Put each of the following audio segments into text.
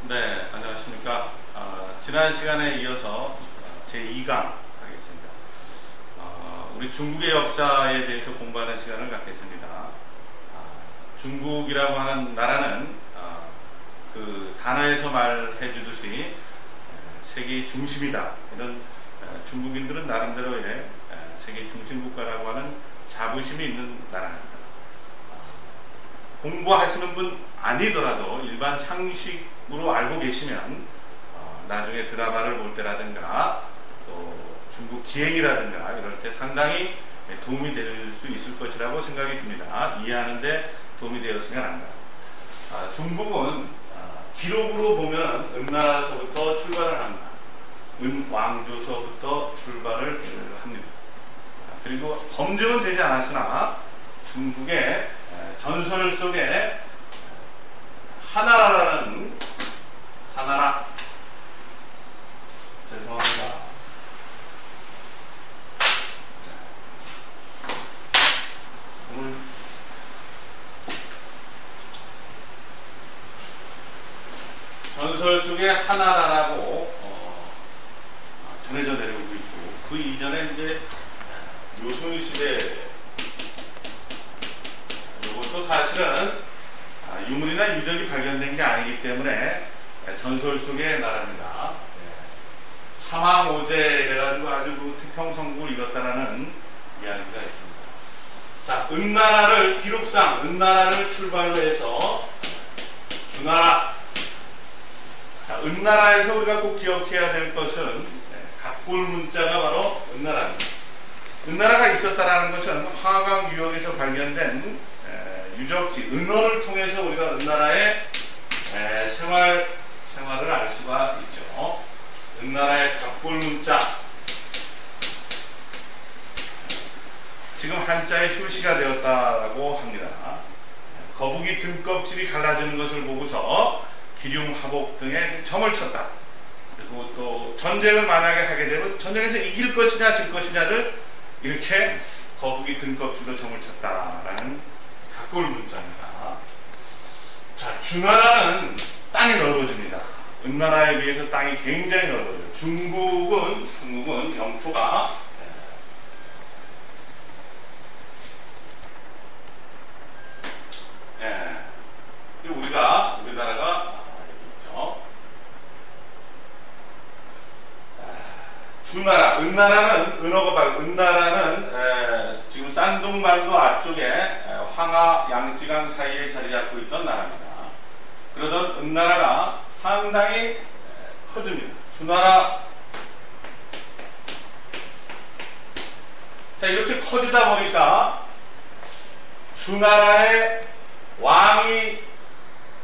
네, 안녕하십니까. 지난 시간에 이어서 제2강 하겠습니다. 우리 중국의 역사에 대해서 공부하는 시간을 갖겠습니다. 중국이라고 하는 나라는 그 단어에서 말해 주듯이 세계의 중심이다. 이런 중국인들은 나름대로의 세계 중심국가라고 하는 자부심이 있는 나라입니다. 공부하시는 분 아니더라도 일반 상식으로 알고 계시면 나중에 드라마를 볼 때라든가 또 중국 기행이라든가 이럴 때 상당히 도움이 될 수 있을 것이라고 생각이 듭니다. 이해하는데 도움이 되었으면 합니다. 중국은 기록으로 보면 은나라서부터 출발을 합니다. 은왕조서부터 출발을 합니다. 그리고 검증은 되지 않았으나 중국의 전설 속에 하나라라는 하나라 죄송합니다. 오늘 전설 속에 하나라라고 전해져 내려오고 있고 그 이전에 이제 요순시대 이것도 사실은 유물이나 유적이 발견된 게 아니기 때문에 전설 속의 나라입니다. 사망오제 이래가지고 아주 그 태평성국을 이뤘다라는 이야기가 있습니다. 자, 은나라를 기록상 은나라를 출발로 해서 주나라. 자, 은나라에서 우리가 꼭 기억해야 될 것은 각골 문자가 바로 은나라입니다. 은나라가 있었다라는 것은 화강 유역에서 발견된 유적지, 은어를 통해서 우리가 은나라의 생활을 알 수가 있죠. 은나라의 각골 문자. 지금 한자의 효시가 되었다고 합니다. 거북이 등껍질이 갈라지는 것을 보고서 기륭화복 등에 점을 쳤다. 그리고 또 전쟁을 만약에 하게 되면 전쟁에서 이길 것이냐 질 것이냐를 이렇게 거북이 등껍질로 점을 쳤다라는 각골 문자입니다. 자, 주나라는 땅이 넓어집니다. 은나라에 비해서 땅이 굉장히 넓어져요. 중국은 영토가 우리나라가 있죠. 주나라, 은나라는 은나라는 지금 산둥반도 앞쪽에 황하 양지강 사이에 자리 잡고 있던 나라입니다. 그러던 은나라가 상당히 커집니다. 주나라. 자, 이렇게 커지다 보니까 주나라의 왕이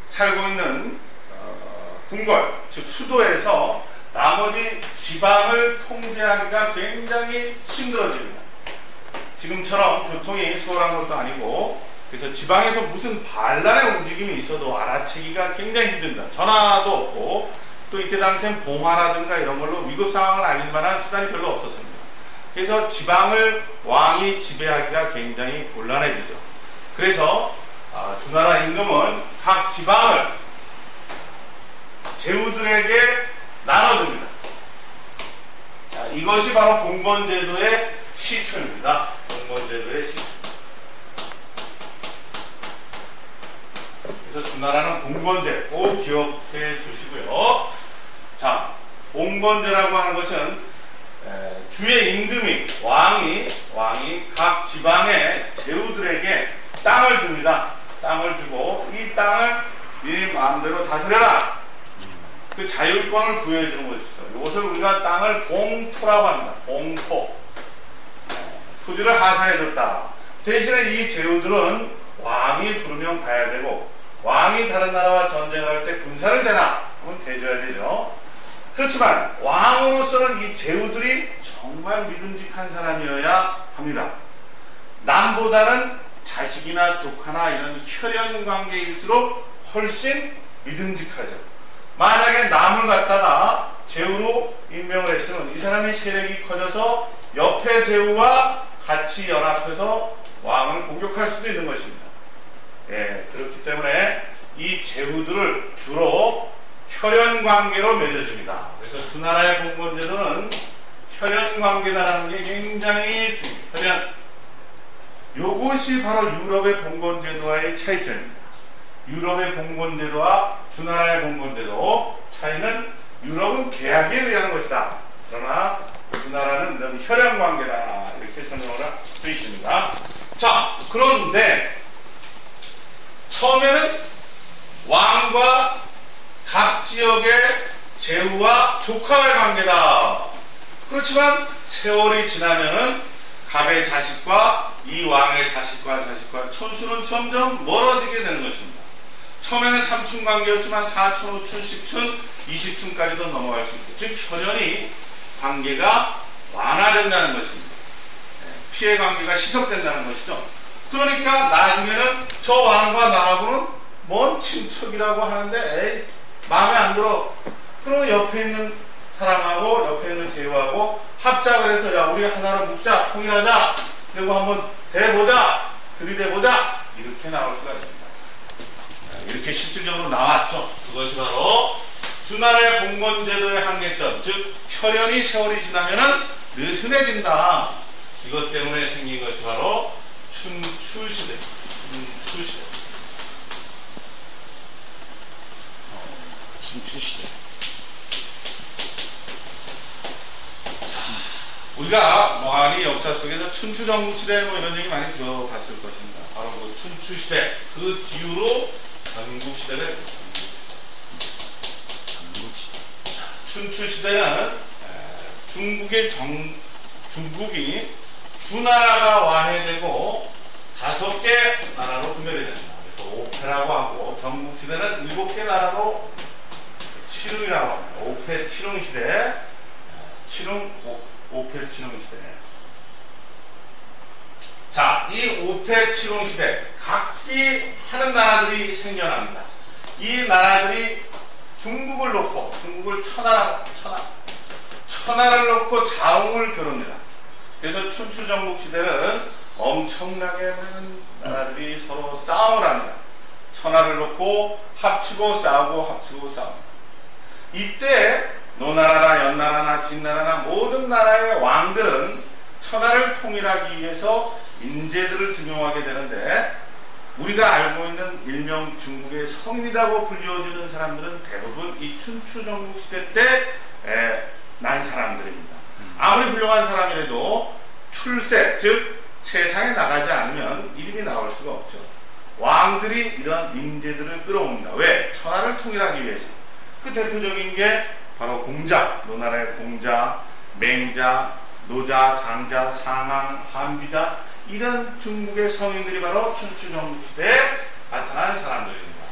살고 있는 궁궐, 즉 수도에서 나머지 지방을 통제하기가 굉장히 힘들어집니다. 지금처럼 교통이 수월한 것도 아니고, 그래서 지방에서 무슨 반란의 움직임이 있어도 알아채기가 굉장히 힘듭니다. 전화도 없고, 또 이때 당시엔 봉화라든가 이런 걸로 위급 상황을 알릴 만한 수단이 별로 없었습니다. 그래서 지방을 왕이 지배하기가 굉장히 곤란해지죠. 그래서 주나라 임금은 각 지방을 제후들에게 나눠줍니다. 자, 이것이 바로 봉건제도의 시초입니다. 봉건제도의 시초. 그래서 주나라는 봉건제 꼭 기억해 주시고요. 자, 봉건제라고 하는 것은 주의 임금이 왕이 각 지방의 제후들에게 땅을 줍니다. 땅을 주고 이 땅을 네 마음대로 다스려라. 그 자율권을 부여해주는 것이죠. 이것을 우리가 땅을 봉토라고 합니다. 봉토. 토지를 하사해줬다. 대신에 이 제후들은 왕이 부르면 가야 되고, 왕이 다른 나라와 전쟁을 할 때 군사를 대나 하면 대줘야 되죠. 그렇지만 왕으로서는 이 제후들이 정말 믿음직한 사람이어야 합니다. 남보다는 자식이나 조카나 이런 혈연 관계일수록 훨씬 믿음직하죠. 만약에 남을 갖다가 제후로 임명을 했으면 이 사람의 세력이 커져서 옆에 제후와 같이 연합해서 왕을 공격할 수도 있는 것입니다. 그렇기 때문에 이 제후들을 주로 혈연관계로 맺어집니다. 그래서 두 나라의 봉건제도는 혈연관계다라는 게 굉장히 중요해요. 혈연. 요것이 바로 유럽의 봉건제도와의 차이점입니다. 유럽의 봉건제도와 두 나라의 봉건제도 차이는 유럽은 계약에 의한 것이다. 그러나 두 나라는 이런 혈연관계다. 이렇게 설명을 할 수 있습니다. 자, 그런데 처음에는 왕과 각 지역의 제후와 조카의 관계다. 그렇지만 세월이 지나면은 갑의 자식과 이 왕의 자식과 촌수는 점점 멀어지게 되는 것입니다. 처음에는 3촌 관계였지만 4촌, 5촌, 10촌, 20촌까지도 넘어갈 수 있죠. 즉 혈연이 관계가 완화된다는 것입니다. 피해 관계가 희석된다는 것이죠. 그러니까 나중에는 저 왕과 나하고는 먼 친척이라고 하는데 에이 마음에 안 들어. 그러면 옆에 있는 사람하고 옆에 있는 제후하고 합작을 해서 야 우리 하나로 묵자, 통일하자, 그리고 한번 대보자, 들이대보자, 이렇게 나올 수가 있습니다. 이렇게 실질적으로 나왔죠. 그것이 바로 두 나라의 봉건제도의 한계점, 즉 혈연이 세월이 지나면은 느슨해진다. 이것 때문에 생긴 것이 바로 춘추시대. 춘추시대. 우리가 많이 역사 속에서 춘추전국시대 뭐 이런 얘기 많이 들어봤을 것입니다. 바로 그 춘추시대, 그 뒤로 전국시대가 있습니다. 춘추시대는 중국이 주나라가 와해되고 5개 나라로 분열이 됩니다. 그래서 5패라고 하고, 전국시대는 7개 나라로 칠흥이라고 합니다. 5패 칠흥시대, 5패 칠흥시대. 자, 이 5패 칠흥시대, 각기 하는 나라들이 생겨납니다. 이 나라들이 중국을 놓고, 중국을 천하를 놓고 자웅을 겨룹니다. 그래서 춘추전국시대는 엄청나게 많은 나라들이 서로 싸움을 합니다. 천하를 놓고 합치고 싸우고 이때 노나라나 연나라나 진나라나 모든 나라의 왕들은 천하를 통일하기 위해서 인재들을 등용하게 되는데, 우리가 알고 있는 일명 중국의 성인이라고 불려주는 사람들은 대부분 이 춘추전국시대 때 난 사람들입니다. 아무리 훌륭한 사람이라도 출세, 즉 세상에 나가지 않으면 이름이 나올 수가 없죠. 왕들이 이런 인재들을 끌어옵니다. 왜? 천하를 통일하기 위해서. 그 대표적인 게 바로 공자, 노나라의 공자, 맹자, 노자, 장자, 상항, 한비자, 이런 중국의 성인들이 바로 춘추전국시대에 나타난 사람들입니다.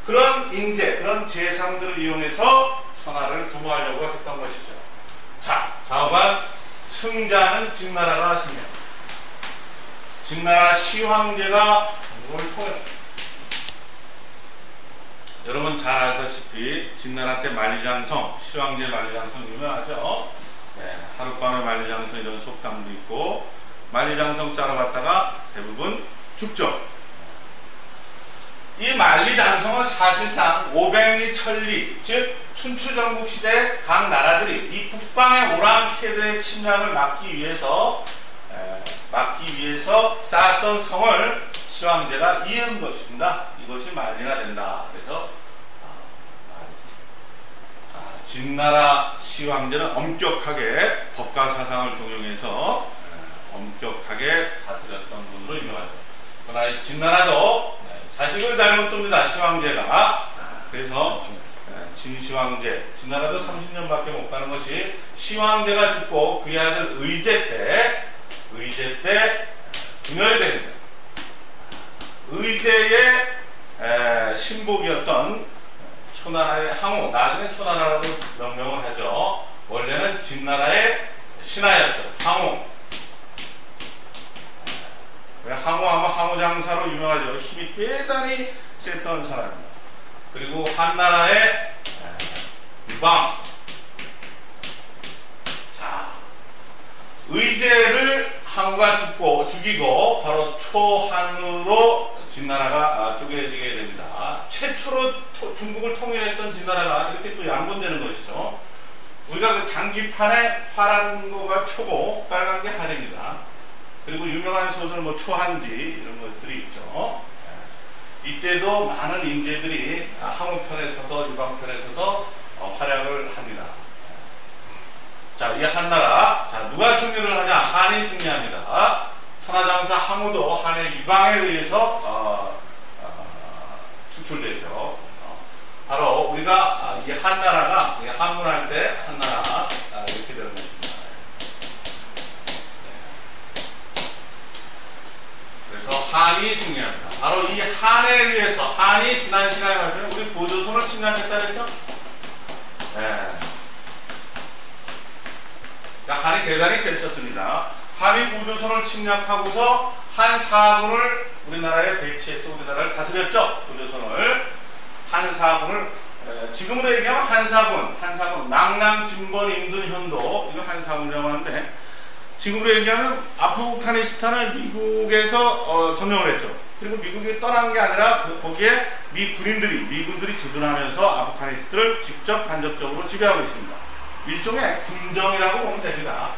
그런 인재, 그런 재상들을 이용해서 천하를 도모하려고 했던 것이죠. 자, 좌우간 승자는 진나라가 승리합니다. 진나라 시황제가 전국을 통일합니다. 여러분 잘 아시다시피 진나라 때 만리장성, 시황제 만리장성 유명하죠. 네, 하룻밤에 만리장성 이런 속담도 있고, 만리장성 싸러 갔다가 대부분 죽죠. 이 만리장성은 사실상 500리, 1000리, 즉 춘추전국시대 각 나라들이 이 북방의 오랑캐들의 침략을 막기 위해서 쌓았던 성을 시황제가 이은 것입니다. 이것이 만리가 된다. 그래서 진나라 시황제는 엄격하게 법과 사상을 동용해서 엄격하게 다스렸던 분으로 유명하죠. 그러나 이 진나라도 자식을 잘못 둡니다. 시황제가. 그래서 진시황제, 진나라도 30년밖에 못 가는 것이, 시황제가 죽고 그의 아들 의제 때 분열이 됩니다. 의제의 신복이었던 초나라의 항우, 나중에 초나라라고 명명을 하죠. 원래는 진나라의 신하였죠. 항우. 항우하면 항우장사로 유명하죠. 힘이 대단히 셌던 사람입니다. 그리고 한나라의 유방. 자, 의제를 항우가 죽이고 바로 초한으로 진나라가 쪼개지게 됩니다. 최초로 중국을 통일했던 진나라가 이렇게 또 양분되는 것이죠. 우리가 그 장기판에 파란 거가 초고, 빨간 게 한입니다. 그리고 유명한 소설 뭐 초한지 이런 것들이 있죠. 이때도 많은 인재들이 항우편에 서서 유방편에 서서 활약을 합니다. 자, 이 한나라, 자, 누가 승리를 하냐? 한이 승리합니다. 천하장사 항우도 한의 유방에 의해서 축출되죠. 그래서 바로 우리가 이 한나라가 한문할 때 한나라 이렇게 되는 것입니다. 그래서 한이 승리합니다. 바로 이 한에 의해서 한이 지난 시간에 말씀에 우리 고조선을 침략했다 그랬죠? 네. 그러니까 한이 대단히 셌었습니다. 한이 고조선을 침략하고서 한 사군을 우리나라에 배치해서 우리나라를 다스렸죠. 고조선을. 한 사군을 지금으로 얘기하면 한사군, 낭랑, 진번, 임든, 현도 이거 한사군이라고 하는데 지금으로 얘기하면 아프가니스탄을 미국에서 점령을 했죠. 그리고 미국이 떠난 게 아니라 거기에 미군들이 주둔하면서 아프가니스탄을 직접 간접적으로 지배하고 있습니다. 일종의 군정이라고 보면 됩니다.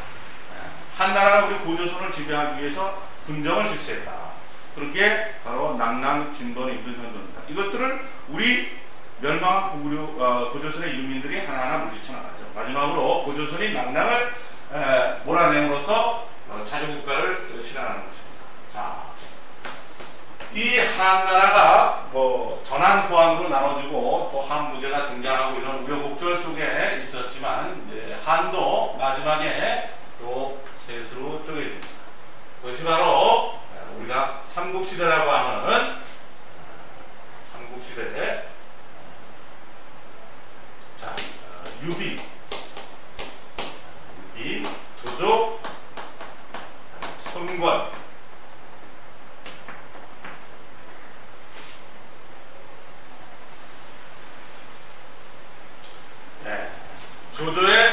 한나라가 우리 고조선을 지배하기 위해서 군정을 실시했다. 그렇게 바로 낭랑, 진번, 임든, 현도입니다. 이것들을 우리 멸망한 고조선의 유민들이 하나하나 물리쳐 나가죠. 마지막으로 고조선이 낭랑을 몰아내므로써 자주국가를 실현하는 것입니다. 자, 이 한나라가 뭐 전한후한으로 나눠지고 또 한무제가 등장하고 이런 우여곡절 속에 있었지만 한도 마지막에 또 셋으로 쪼개집니다. 그것이 바로 우리가 삼국시대라고 하는 삼국시대 자 유비, 조조, 손권 조조의